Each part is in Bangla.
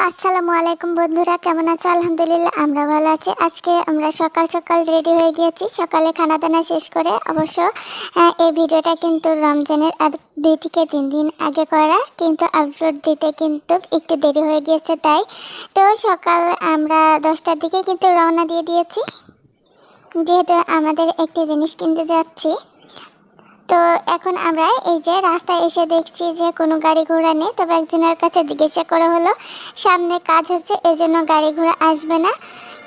আসসালামু আলাইকুম বন্ধুরা, কেমন আছো? আলহামদুলিল্লাহ আমরা ভালো আছি। আজকে আমরা সকাল সকাল রেডি হয়ে গিয়েছি, সকালে খানা দানা শেষ করে। অবশ্য এই ভিডিওটা কিন্তু রমজানের আর 2 থেকে 3 দিন আগে করা, কিন্তু আপলোড দিতে কিন্তু একটু দেরি হয়ে গিয়েছে। তাই তো সকাল আমরা 10টার দিকে কিন্তু রওনা দিয়ে দিয়েছি, যেহেতু আমাদের একটি জিনিস কিনতে যাচ্ছি। তো এখন আমরা এই যে রাস্তায় এসে দেখছি যে কোনো গাড়ি ঘোড়া নেই। তবে একজনের কাছে জিজ্ঞাসা করা হলো সামনে কাজ হচ্ছে, এজন্য গাড়ি ঘোড়া আসবে না,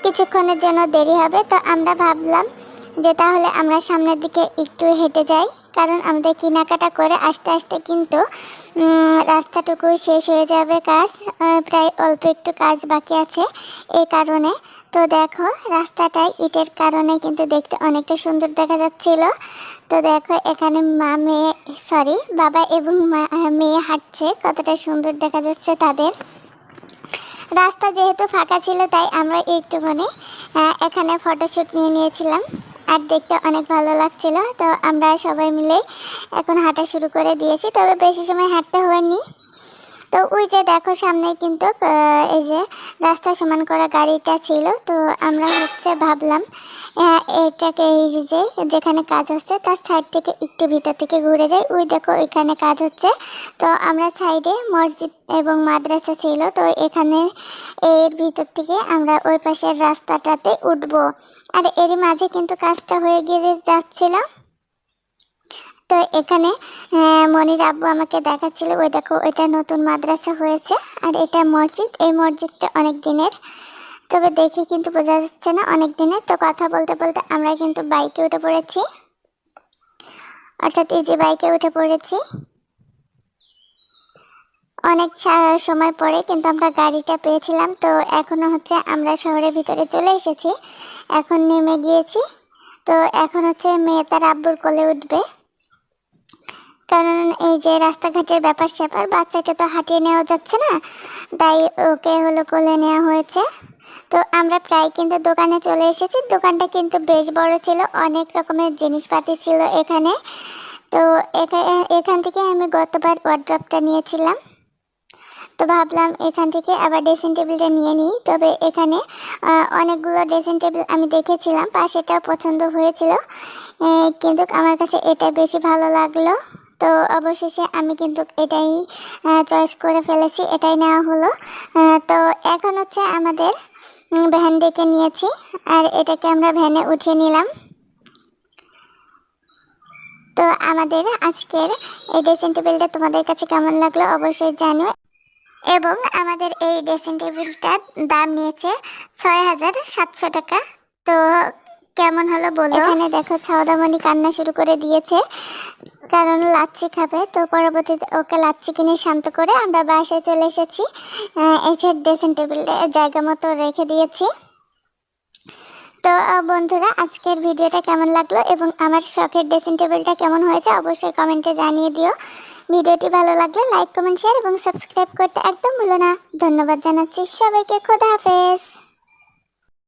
কিছুক্ষণের জন্য দেরি হবে। তো আমরা ভাবলাম যে তাহলে আমরা সামনের দিকে একটু হেঁটে যাই, কারণ আমাদের কেনাকাটা করে আস্তে আস্তে কিন্তু রাস্তাটুকু শেষ হয়ে যাবে। কাজ প্রায় অল্প একটু কাজ বাকি আছে এই কারণে। তো দেখো রাস্তাটায় ইটের কারণে কিন্তু দেখতে অনেকটা সুন্দর দেখা যাচ্ছিল। তো দেখো এখানে বাবা এবং মেয়ে হাঁটছে, কতটা সুন্দর দেখা যাচ্ছে তাদের। রাস্তা যেহেতু ফাঁকা ছিল তাই আমরা একটুখানি এখানে ফটোশ্যুট নিয়ে নিয়েছিলাম, আর দেখতে অনেক ভালো লাগছিল। তো আমরা সবাই মিলে এখন হাঁটা শুরু করে দিয়েছি, তবে বেশি সময় হাঁটতে হয়নি। তো ওই যে দেখো সামনে কিন্তু এই যে রাস্তা সমান করা গাড়িটা ছিল। তো আমরা ভাবলাম এটাকে এই যে যেখানে কাজ হচ্ছে তার সাইড থেকে একটু ভিতর থেকে ঘুরে যাই। ওই দেখো এখানে কাজ হচ্ছে। তো আমরা সাইডে মসজিদ এবং মাদ্রাসা ছিল, তো এখানে এর ভিতর থেকে আমরা ওই পাশের রাস্তাটাতে উঠবো। আর এরই মাঝে কিন্তু কাজটা হয়ে গিয়ে যাচ্ছিল। তো এখানে মনির আব্বু আমাকে দেখাচ্ছিল, ওই দেখো ওইটা নতুন মাদ্রাসা হয়েছে আর এটা মসজিদ। এই মসজিদটা অনেক দিনের, তবে দেখে কিন্তু বোঝা যাচ্ছে না অনেক দিনের। তো কথা বলতে বলতে আমরা কিন্তু বাইকে উঠে পড়েছি, অর্থাৎ এই যে বাইকে উঠে পড়েছি। অনেক সময় পরে কিন্তু আমরা গাড়িটা পেয়েছিলাম। তো এখনো আমরা শহরের ভিতরে চলে এসেছি, এখন নেমে গিয়েছি। তো এখন মেয়ে তার আব্বুর কোলে উঠবে, কারণ এই যে রাস্তাঘাটের ব্যাপার স্যাপার, বাচ্চাকে তো হাঁটিয়ে নেওয়া যাচ্ছে না, তাই ওকে কোলে নেওয়া হয়েছে। তো আমরা প্রায় কিন্তু দোকানে চলে এসেছি। দোকানটা কিন্তু বেশ বড় ছিল, অনেক রকমের জিনিসপাতি ছিল এখানে। তো এখান থেকে আমি গতবার ওয়ার্ড্রপটা নিয়েছিলাম, তো ভাবলাম এখান থেকে আবার ড্রেসিং টেবিলটা নিয়ে নিই। তবে এখানে অনেকগুলো ড্রেসিং টেবিল আমি দেখেছিলাম, পাশেটাও পছন্দ হয়েছিল, কিন্তু আমার কাছে এটা বেশি ভালো লাগলো। তো অবশেষে আমি কিন্তু এটাই চয়েস করে ফেলেছি, এটাই নেওয়া হলো। তো এখন আমাদের ভ্যান ডেকে নিয়েছি, আর এটাকে আমরা ভ্যানে উঠিয়ে নিলাম। তো আমাদের আজকের এই ড্রেসিং টেবিলটা তোমাদের কাছে কেমন লাগলো অবশ্যই জানিও। এবং আমাদের এই ড্রেসিং টেবিলটার দাম নিয়েছে ৬,৭০০ টাকা। তো কেমন হলো বলো। এখানে দেখো সৌদামণি কান্না শুরু করে দিয়েছে, কারণ লাচ্ছি খাবে। তো পরবর্তীতে ওকে লাচ্ছি কিনে শান্ত করে আমরা বাসায় চলে এসেছি। এই যে ড্রেসিং টেবিলটা জায়গা মতো রেখে দিয়েছি। তো বন্ধুরা আজকের ভিডিওটা কেমন লাগলো এবং আমার শখের ড্রেসিং টেবিলটা কেমন হয়েছে অবশ্যই কমেন্টে জানিয়ে দিও। ভিডিওটি ভালো লাগলে লাইক, কমেন্ট, শেয়ার এবং সাবস্ক্রাইব করতে একদম ভুলো না। ধন্যবাদ জানাচ্ছি সবাইকে। খোদা হাফেজ।